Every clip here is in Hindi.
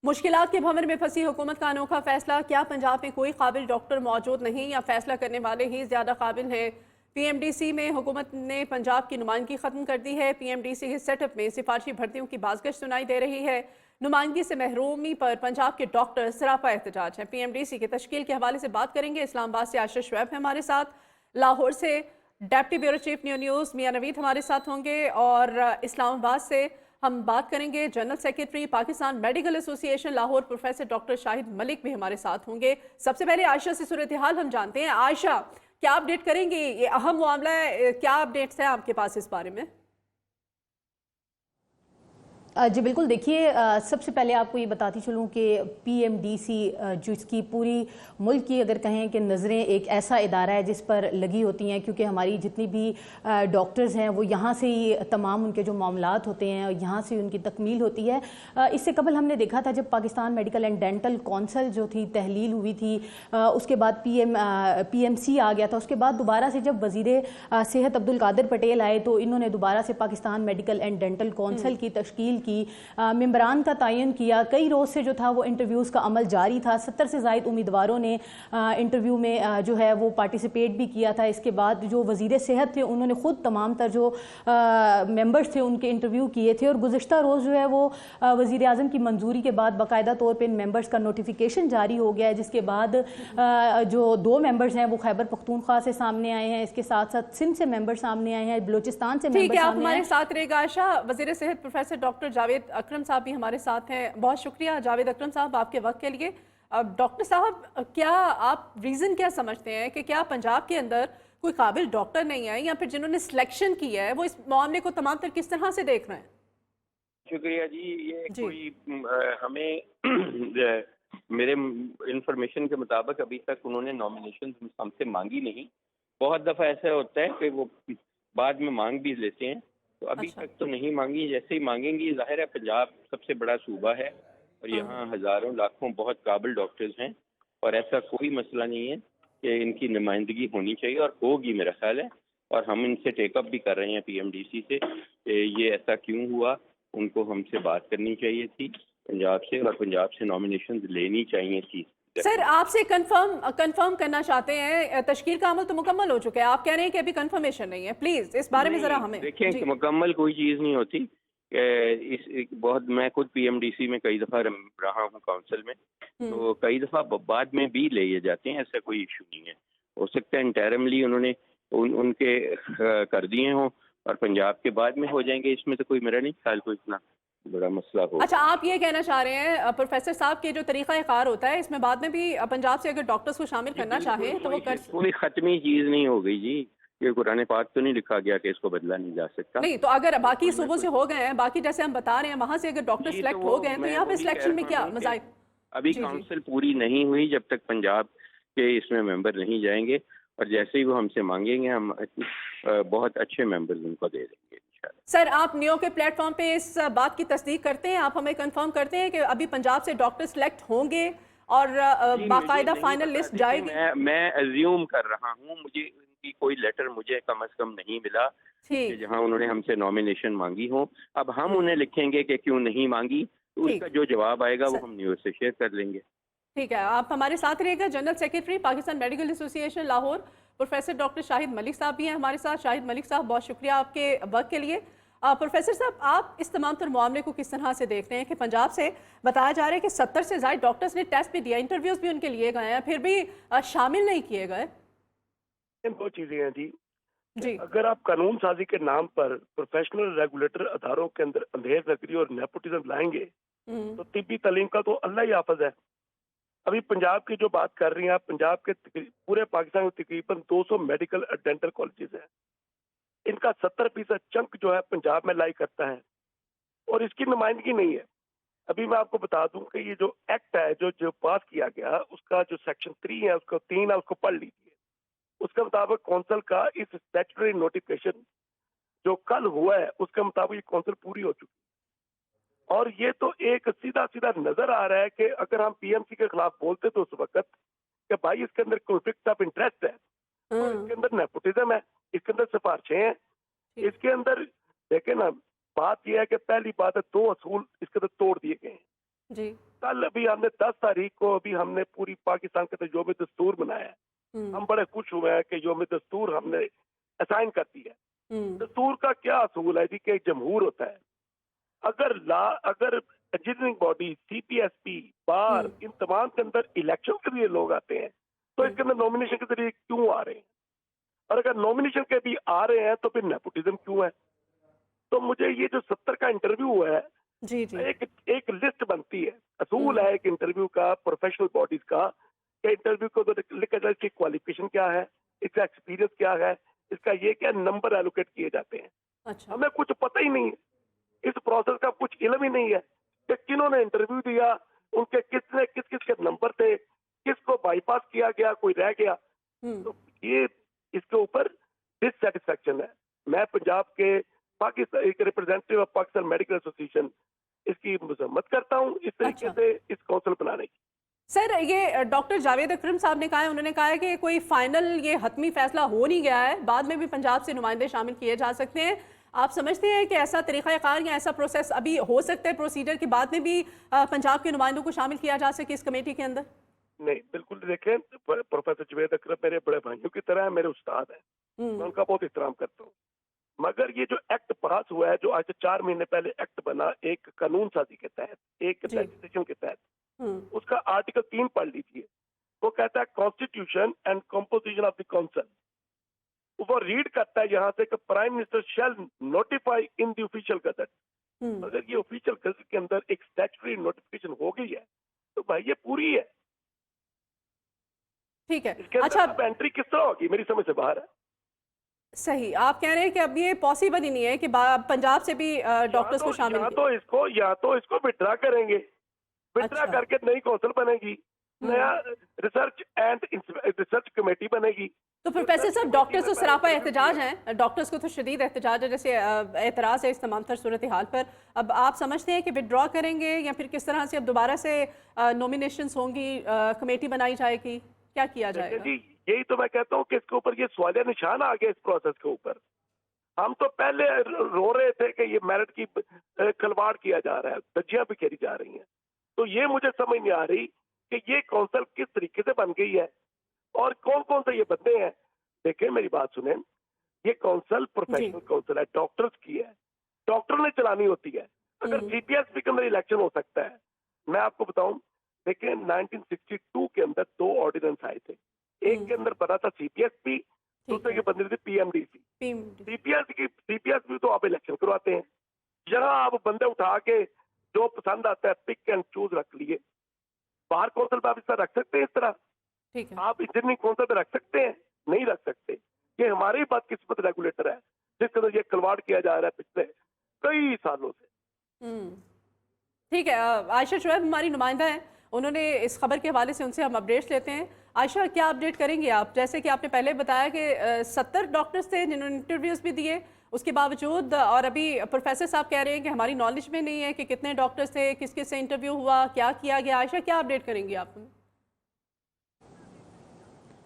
मुश्किलात के भंवर में फंसी हुकूमत का अनोखा फैसला। क्या पंजाब में कोई काबिल डॉक्टर मौजूद नहीं या फैसला करने वाले ही ज़्यादा काबिल हैं? पीएमडीसी में हुकूमत ने पंजाब की नुमाइंदगी खत्म कर दी है। पीएमडीसी के सेटअप में सिफारशी भर्तियों की बाज़गश्त सुनाई दे रही है। नुमाइंदगी से महरूमी पर पंजाब के डॉक्टर सरापा एहतजाज हैं। पीएमडीसी की तश्कील के हवाले से बात करेंगे। इस्लामाबाद से आशीष शुएब है हमारे साथ, लाहौर से डेप्टी ब्यूरो चीफ न्यूज़ मियां नवीद हमारे साथ होंगे, और इस्लामाबाद से हम बात करेंगे general secretary Pakistan medical association Lahore professor doctor Shahid Malik भी हमारे साथ होंगे। सबसे पहले आयशा से सूरत हाल हम जानते हैं। आयशा, क्या अपडेट करेंगी? ये अहम मामला है, क्या अपडेट्स हैं आपके पास इस बारे में? जी बिल्कुल, देखिए सबसे पहले आपको ये बताती चलूँ कि पीएमडीसी जो इसकी पूरी मुल्क की अगर कहें कि नज़रें एक ऐसा इदारा है जिस पर लगी होती हैं, क्योंकि हमारी जितनी भी डॉक्टर्स हैं वो यहाँ से ही तमाम उनके जो मामलात होते हैं यहाँ से उनकी तकमील होती है। इससे कबल हमने देखा था जब Pakistan medical and dental council जो थी तहलील हुई थी, उसके बाद पीएमसी आ गया था। उसके बाद दोबारा से जब वज़ीर सेहत अब्दुल कादिर पटेल आए तो इन्होंने दोबारा से Pakistan medical and dental council की तश्कील की, मेंबरान का तयन किया। कई रोज़ से जो था वो इंटरव्यूज़ का अमल जारी था। 70 से ज़ायद उम्मीदवारों ने इंटरव्यू में जो है वो पार्टिसिपेट भी किया था। इसके बाद जो वज़ीर सेहत थे उन्होंने ख़ुद तमाम तर जो मेंबर्स थे उनके इंटरव्यू किए थे, और गुज़िश्ता रोज़ जो है वो वज़ीर आज़म की मंजूरी के बाद बाकायदा तौर पर इन मेंबर्स का नोटिफिकेशन जारी हो गया है, जिसके बाद जो 2 मेंबर्स हैं वो खैबर पख्तूनख्वा से सामने आए हैं। इसके साथ साथ सिंध से मेंबर सामने आए हैं, बलूचिस्तान से मेंबर ठीक है, आप सामने हमारे आए। साथ रहेगा आयशा। वज़ीर सेहत प्रोफेसर डॉक्टर जावेद अकरम साहब भी हमारे साथ हैं। बहुत शुक्रिया जावेद अकरम साहब आपके वक्त के लिए। अब डॉक्टर साहब, क्या आप रीज़न क्या समझते हैं कि क्या पंजाब के अंदर कोई काबिल डॉक्टर नहीं है, या फिर जिन्होंने सिलेक्शन की है वो इस मामले को तमाम तर किस तरह से देख रहे हैं? शुक्रिया जी। ये जी। कोई हमें मेरे इंफॉर्मेशन के मुताबिक अभी तक उन्होंने नॉमिनेशन हमसे मांगी नहीं। बहुत दफ़ा ऐसा होता है कि वो बाद में मांग भी लेते हैं, तो अभी अच्छा। तक तो नहीं मांगी। जैसे ही मांगेंगी, जाहिर है पंजाब सबसे बड़ा सूबा है और यहाँ हज़ारों लाखों बहुत काबिल डॉक्टर्स हैं, और ऐसा कोई मसला नहीं है कि इनकी नुमाइंदगी होनी चाहिए, और होगी मेरा ख्याल है। और हम इनसे टेकअप भी कर रहे हैं पीएमडीसी से कि ये ऐसा क्यों हुआ, उनको हमसे बात करनी चाहिए थी पंजाब से, और पंजाब से नॉमिनेशन लेनी चाहिए थी। सर, आपसे कंफर्म करना चाहते हैं, तश्कील का अमल तो मुकम्मल हो चुका है, आप कह रहे हैं कि अभी कंफर्मेशन नहीं है। प्लीज इस बारे में जरा नहीं, हमें देखें जी। कि मुकम्मल कोई चीज़ नहीं होती। बहुत मैं खुद पीएमडीसी में कई दफ़ा रहा हूँ काउंसिल में, तो कई दफ़ा बाद में भी ले जाते हैं, ऐसा कोई इशू नहीं है। हो सकता है इंटरमली उन्होंने उनके कर दिए हों और पंजाब के बाद में हो जाएंगे। इसमें तो कोई मेरा नहीं ख्याल कोई इतना बड़ा मसला होगा। अच्छा, आप ये कहना चाह रहे हैं प्रोफेसर साहब के जो तरीका कार होता है इसमें बाद में भी पंजाब से अगर डॉक्टर्स को शामिल जी करना बिल्कुल, चाहें तो वो कर कोई ख़त्मी चीज़ नहीं हो गई जी। ये कुरान पाक तो नहीं लिखा गया कि इसको बदला नहीं जा सकता। नहीं, तो अगर बाकी बिल्कुल मैं सूबों से कुछ हो गए हैं, बाकी जैसे हम बता रहे हैं वहां से अगर डॉक्टर जी, तो सिलेक्ट वो हो गए हैं तो मैं यहाँ पे वही कह सिलेक्शन में रहा क्या हूँ कि मज़ाहिर? अभी जी जी। काउंसिल पूरी नहीं हुई जब तक पंजाब के इसमें मेंबर नहीं जाएंगे, और जैसे ही वो हमसे मांगेंगे हम बहुत अच्छे मेंबर्स उनको दे देंगे इंशाल्लाह। सर, आप नियो के प्लेटफॉर्म पे इस बात की तस्दीक करते हैं? आप हमें कंफर्म करते हैं कि अभी पंजाब से डॉक्टर सिलेक्ट होंगे और जी मुझे बाकायदा नहीं फाइनल पता। लिस्ट देखिए, जाएगी? मैं अज्यूम कर रहा हूँ, मुझे उनकी कोई लेटर मुझे कम से कम नहीं मिला कि ठीक। जहाँ उन्होंने हमसे नॉमिनेशन मांगी हो। अब हम उन्हें लिखेंगे कि क्यों नहीं मांगी, तो ठीक। उसका जो जवाब आएगा वो सर, हम न्यूज़ से शेयर कर लेंगे। ठीक है, आप हमारे साथ रहिएगा। General secretary Pakistan medical association Lahore professor doctor Shahid Malik साहब भी हैं हमारे साथ। शाहिद मलिक साहब, बहुत शुक्रिया आपके वक्त के लिए। प्रोफेसर साहब, आप इस तमाम तर मामले को किस तरह से देख रहे हैं कि पंजाब से बताया जा रहा है कि 70 से ज़्यादा डॉक्टर्स ने टेस्ट भी दिया, इंटरव्यूज भी उनके लिए गए हैं, फिर भी शामिल नहीं किए गए? दो चीजें हैं जी। जी। अगर आप कानून साजी के नाम पर प्रोफेशनल रेगुलेटर अदारों के अंदर अंधेर नगरी और नेपोटिज्म लाएंगे तो तिब्बी तालीम का तो अल्लाह ही हाफिज है। अभी पंजाब की जो बात कर रही हैं आप, पंजाब के पूरे पाकिस्तान में तकरीबन 200 मेडिकल और डेंटल कॉलेजेस हैं। इनका 70% चंक जो है पंजाब में लाई करता है, और इसकी नुमाइंदगी नहीं है। अभी मैं आपको बता दूं कि ये जो एक्ट है जो जो पास किया गया, उसका जो सेक्शन 3 है, उसको 3 है, उसको पढ़ लीजिए। उसके मुताबिक कौंसिल का इस स्टैट्यूटरी नोटिफिकेशन जो कल हुआ है उसके मुताबिक ये कौंसिल पूरी हो चुकी है। और ये तो एक सीधा सीधा नजर आ रहा है कि अगर हम पीएमसी के खिलाफ बोलते तो उस वक्त कि भाई इसके अंदर कॉन्फ्लिक्ट ऑफ इंटरेस्ट है, तो इसके अंदर नेपोटिज्म है, इसके अंदर सिफारिशें हैं, इसके अंदर देखे ना। बात यह है कि पहली बात है 2 असूल इसके अंदर तोड़ दिए गए हैं। जी। कल अभी हमने 10 तारीख को अभी हमने पूरी पाकिस्तान के अंदर योम दस्तूर मनाया है। हम बड़े खुश हुए हैं कि योम दस्तूर हमने असाइन कर दी है। दस्तूर का क्या असूल है जी कि जमहूर होता है। अगर इंजीनियरिंग बॉडी, सीपीएसपी, बार, इन तमाम के अंदर इलेक्शन के लिए लोग आते हैं तो इसके अंदर नॉमिनेशन के जरिए क्यों आ रहे हैं? और अगर नॉमिनेशन के भी आ रहे हैं तो फिर नेपोटिज्म क्यों है? तो मुझे ये जो 70 का इंटरव्यू है, जी जी। एक लिस्ट बनती है, असूल है एक इंटरव्यू का, प्रोफेशनल बॉडीज का, कि इंटरव्यू को तो लिखा जाए इसकी क्वालिफिकेशन क्या है, इसका एक्सपीरियंस क्या है, इसका ये क्या नंबर एलोकेट किए जाते हैं। अच्छा। हमें कुछ पता ही नहीं है, इस प्रोसेस का कुछ इल्म ही नहीं है कि किन्होंने इंटरव्यू दिया, उनके किस किस के नंबर थे, किसको बाईपास किया गया, कोई रह गया। तो ये इसके ऊपर डिससेटिस्फैक्शन है। मैं पंजाब के पाकिस्तान एक representative of Pakistan medical association इसकी मजम्मत करता हूँ इस तरीके अच्छा। से इस काउंसिल बनाने की। सर, ये डॉक्टर जावेद अकरम साहब ने कहा है, उन्होंने कहा है कि कोई फाइनल ये हतमी फैसला हो नहीं गया है, बाद में भी पंजाब से नुमाइंदे शामिल किए जा सकते हैं। आप समझते हैं कि ऐसा तरीक़ाकार या ऐसा प्रोसेस अभी हो सकता है, प्रोसीजर के बाद में भी पंजाब के नुमाइंदों को शामिल किया जा सके इस कमेटी के अंदर? नहीं, बिल्कुल देखें, प्रोफेसर जावेद अकरम मेरे बड़े भाइयों की तरह है, मेरे उस्ताद हैं, मैं उनका बहुत एहतराम करता हूँ। मगर ये जो एक्ट पास हुआ है, जो आज से 4 महीने पहले एक्ट बना एक कानून साजी के तहत, एक लेजिस्लेशन के तहत, उसका आर्टिकल 3 पढ़ लीजिए। वो कहता है constitution and composition of the council. वो रीड करता है यहाँ से कि prime minister shell notify in the official gazette. अगर ये ऑफिशियल गजट के अंदर एक स्टैट्यूटरी नोटिफिकेशन हो गई है तो भाई ये पूरी है। ठीक है। इसके अंदर अच्छा, एंट्री किस तरह होगी, मेरी समझ से बाहर है। सही आप कह रहे हैं कि अब ये पॉसिबल ही नहीं है कि पंजाब से भी डॉक्टर्स को शामिल या तो इसको विड्रा करेंगे, विड्रा अच्छा। करके नई काउंसिल बनेगी, नया रिसर्च कमेटी बनेगी। तो प्रोफेसर साहब, डॉक्टर्स तो सरापा एहतजाज हैं, डॉक्टर्स को तो शदीद एहतजाज है, जैसे एतराज़ है इस तमाम तर सूरत हाल पर। अब आप समझते हैं कि विड्रॉ करेंगे या फिर किस तरह से अब दोबारा से नॉमिनेशंस होंगी, कमेटी बनाई जाएगी, क्या किया जाएगा? जी, यही तो मैं कहता हूँ कि इसके ऊपर ये सवालिया निशान आ गया इस प्रोसेस के ऊपर। हम तो पहले रो रहे थे कि ये मेरिट की खिलवाड़ किया जा रहा है, धज्जियां बिखेरी जा रही हैं। तो ये मुझे समझ नहीं आ रही कि ये काउंसिल किस तरीके से बन गई है और कौन कौन से ये बंदे हैं। देखें, मेरी बात सुने, ये काउंसिल प्रोफेशनल काउंसिल है, डॉक्टर्स की है, डॉक्टर ने चलानी होती है। अगर सीपीएसपी के अंदर इलेक्शन हो सकता है, मैं आपको बताऊं, देखिए 1962 के अंदर 2 ऑर्डिनेंस आए थे, एक के अंदर बना था सीपीएसपी, दूसरे के बंदी थी पीएमडीसी। सीपीएसपी तो आप इलेक्शन करवाते हैं, जहां आप बंदे उठा के जो पसंद आता है पिक एंड चूज रख लिए। बार काउंसिल पे आप इस तरह रख सकते हैं, इस तरह ठीक है। आप इंजीनियरिंग काउंसिल पे रख सकते हैं? नहीं रख सकते। ये हमारी बदकिस्मत रेगुलेटर है जिसके अंदर ये खिलवाड़ किया जा रहा है पिछले कई सालों से। ठीक है। आयशा शुएब हमारी नुमाइंदा है, उन्होंने इस खबर के हवाले से उनसे हम अपडेट्स लेते हैं। आयशा, क्या अपडेट करेंगे आप? जैसे कि आपने पहले बताया कि 70 डॉक्टर्स थे जिन्होंने इंटरव्यूज़ भी दिए, उसके बावजूद और अभी प्रोफेसर साहब कह रहे हैं कि हमारी नॉलेज में नहीं है कि कितने डॉक्टर्स थे, किस किस से इंटरव्यू हुआ, क्या किया गया। आयशा, क्या अपडेट करेंगी आप?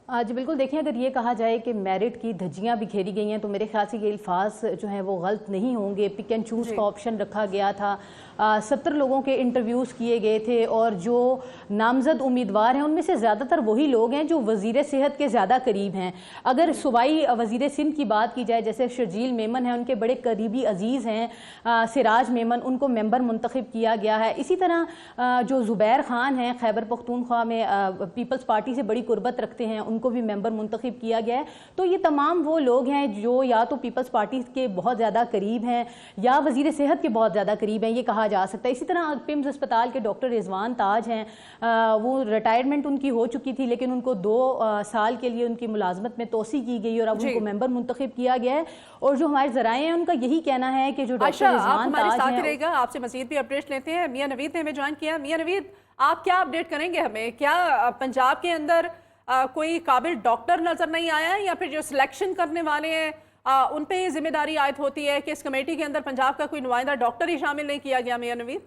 जी बिल्कुल, देखिए, अगर ये कहा जाए कि मेरिट की धज्जियां बिखेरी गई हैं तो मेरे ख्याल से ये अल्फाज जो हैं वो गलत नहीं होंगे। पिक एंड चूज़ का ऑप्शन रखा गया था, 70 लोगों के इंटरव्यूज़ किए गए थे और जो नामजद उम्मीदवार हैं उनमें से ज़्यादातर वही लोग हैं जो वज़ीर सेहत के ज़्यादा करीब हैं। अगर सूबाई वज़ीर सिंध की बात की जाए, जैसे शर्जील मेमन है, उनके बड़े करीबी अजीज़ हैं सिराज मेमन, उनको मेंबर मुंतखब किया गया है। इसी तरह जो ज़ुबैर ख़ान हैं, खैबर पख्तूनख्वा में पीपल्स पार्टी से बड़ी कुर्बत रखते हैं, उनको भी मेंबर मुंतखब किया गया है। तो ये तमाम वो लोग हैं जो या तो पीपल्स पार्टी के बहुत ज़्यादा करीब हैं या वज़ीर सेहत के बहुत ज़्यादा करीब हैं, ये कहा जा सकता है। इसी तरह पिम्स अस्पताल के डॉक्टर रिजवान ताज हैं, वो रिटायरमेंट उनकी हो चुकी थी लेकिन उनको 2 साल के लिए उनकी मुलाजमत में तोसी की गई और अब उनको मेंबर मुंतखब किया गया है। और जो हमारे ज़राए हैं उनका यही कहना है कि जो डॉक्टर रिजवान ताज हैं, रहेगा, आपसे मजीद भी अपडेट लेते हैं। मियां नवीद ने हमें ज्वाइन किया। मियां नवीद, आप क्या अपडेट करेंगे हमें? क्या पंजाब के अंदर कोई काबिल डॉक्टर नजर नहीं आया है या फिर जो सिलेक्शन करने वाले हैं उन पे जिम्मेदारी आयद होती है कि इस कमेटी के अंदर पंजाब का कोई नुमाइंदा डॉक्टर ही शामिल नहीं किया गया? मियां नवीद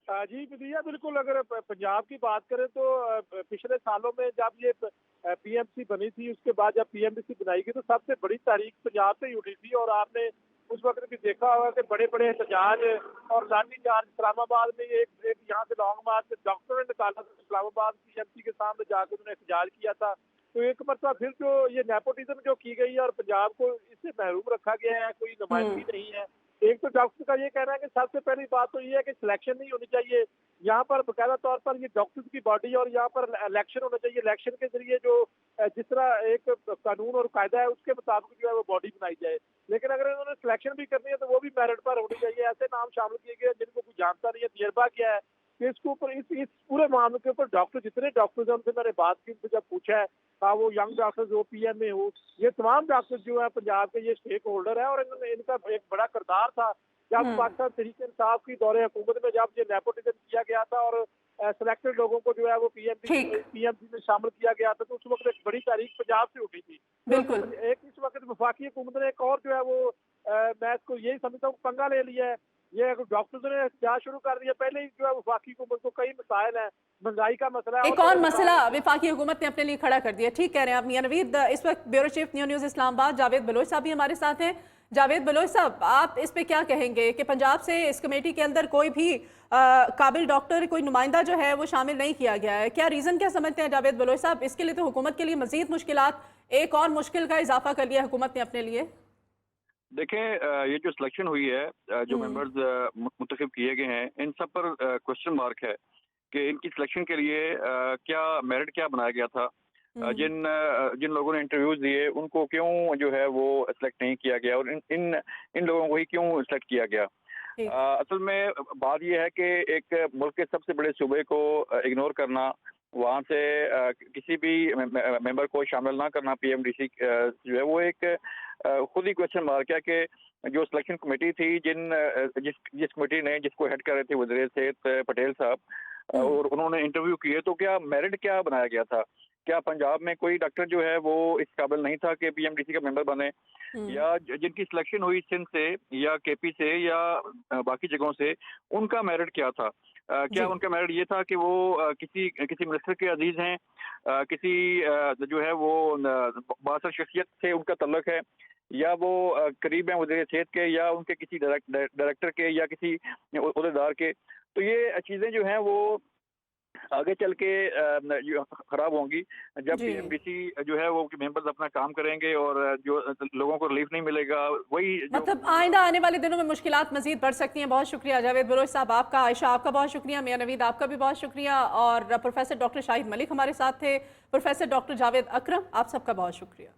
जी बिदिया, बिल्कुल। अगर पंजाब की बात करें तो पिछले सालों में जब ये पीएमसी बनी थी, उसके बाद जब पीएमडीसी बनाई गई तो सबसे बड़ी तारीख पंजाब से ही उठी थी और आपने उस वक्त भी देखा होगा कि बड़े बड़े एहतजाज और लाठीचार्ज इस्लामाबाद में एक यहाँ से लॉन्ग मार्च डॉक्टरों ने निकाला था, इस्लामाबाद PMC के सामने जाकर उन्होंने एहतजाज किया था। तो एक मरतबा फिर जो ये नेपोटिज्म जो की गई है और पंजाब को इससे महरूम रखा गया है, कोई नुमाइंदगी नहीं है। एक तो डॉक्टर का ये कहना है कि सबसे पहली बात तो ये है कि सिलेक्शन नहीं होनी चाहिए यहाँ पर, बाकायदा तौर पर ये डॉक्टर्स की बॉडी और यहाँ पर इलेक्शन होना चाहिए। इलेक्शन के जरिए जो जिस तरह एक कानून और कायदा है उसके मुताबिक जो है वो बॉडी बनाई जाए। लेकिन अगर इन्होंने सिलेक्शन भी करनी है तो वो भी मेरिट पर होनी चाहिए। ऐसे नाम शामिल किए गए जिनको कोई जानता नहीं है। तजर्बा क्या है कि इसके ऊपर इस पूरे मामले के ऊपर डॉक्टर जितने डॉक्टर्स हैं उनसे मैंने बात की, उनसे जब पूछा है वो यंग डॉक्टर्स हो, PM में हो, ये तमाम डॉक्टर्स जो है पंजाब के ये स्टेक होल्डर है और इनका एक बड़ा किरदार था जब पाकिस्तान तहरीक इंसाफ की दौरे हुकूमत में जब ये नेपोटिज्म किया गया था और सिलेक्टेड लोगों को जो है वो PMC में शामिल किया गया था, तो उस वक्त एक बड़ी तारीख पंजाब से उठी थी। बिल्कुल। तो एक इस वक्त वफाकी हुकूमत ने एक और जो है वो मैं इसको यही समझता हूँ पंगा ले लिया है। ये डॉक्टर्स ने एहतजाज शुरू कर दिया, पहले ही जो है वफाकी हुकूमत को कई मसाइल हैं, महंगाई का मसला है, एक और मसला वफाकी हुकूमत ने अपने लिए खड़ा कर दिया। ठीक कह रहे हैं आप मियां नवीद। इस वक्त bureau chief news Islamabad Javed Baloch साहब भी हमारे साथ हैं। जावेद बलोच साहब, आप इस पे क्या कहेंगे कि पंजाब से इस कमेटी के अंदर कोई भी काबिल डॉक्टर, कोई नुमाइंदा जो है वो शामिल नहीं किया गया है, क्या रीज़न क्या समझते हैं जावेद बलोच साहब? इसके लिए तो हुकूमत के लिए मजीद मुश्किलात, एक और मुश्किल का इजाफा कर लिया हुकूमत ने अपने लिए। देखें, ये जो सिलेक्शन हुई है, जो मेंबर्स मुंतखब किए गए हैं, इन सब पर क्वेश्चन मार्क है कि इनकी सिलेक्शन के लिए क्या मेरिट क्या बनाया गया था। जिन लोगों ने इंटरव्यूज दिए उनको क्यों जो है वो सिलेक्ट नहीं किया गया और इन लोगों को ही क्यों सिलेक्ट किया गया। असल में बात यह है कि एक मुल्क के सबसे बड़े सूबे को इग्नोर करना, वहाँ से किसी भी मेंबर को शामिल ना करना PMDC जो है वो एक खुद ही क्वेश्चन मार्क है कि जो सिलेक्शन कमेटी थी जिस कमेटी ने जिसको हेड कर रहे थे वज़ीर सेहत पटेल साहब, और उन्होंने इंटरव्यू किए, तो क्या मेरिट क्या बनाया गया था? क्या पंजाब में कोई डॉक्टर जो है वो इस काबिल नहीं था कि PMDC का मेंबर बने? या जिनकी सिलेक्शन हुई सिंध से या KP से या बाकी जगहों से, उनका मेरिट क्या था? क्या उनका मेरिट ये था कि वो किसी मिनिस्टर के अजीज हैं, किसी जो है वो बासर शख्सियत से उनका तल्लुक है, या वो करीब हैं वज़ीर सेहत के, या उनके किसी डायरेक्टर के या किसी ओहदेदार के? तो ये चीज़ें जो हैं वो आगे चल के खराब होंगी जब PMDC जो है वो मेंबर्स अपना काम करेंगे और जो लोगों को रिलीफ नहीं मिलेगा, वही मतलब आइंदा आने वाले दिनों में मुश्किलात मजीद बढ़ सकती हैं। बहुत शुक्रिया जावेद बलोच साहब आपका, आयशा आपका बहुत शुक्रिया, मियां नवीद आपका भी बहुत शुक्रिया, और प्रोफेसर डॉक्टर शाहिद मलिक हमारे साथ थे, प्रोफेसर डॉक्टर जावेद अकरम, आप सबका बहुत शुक्रिया।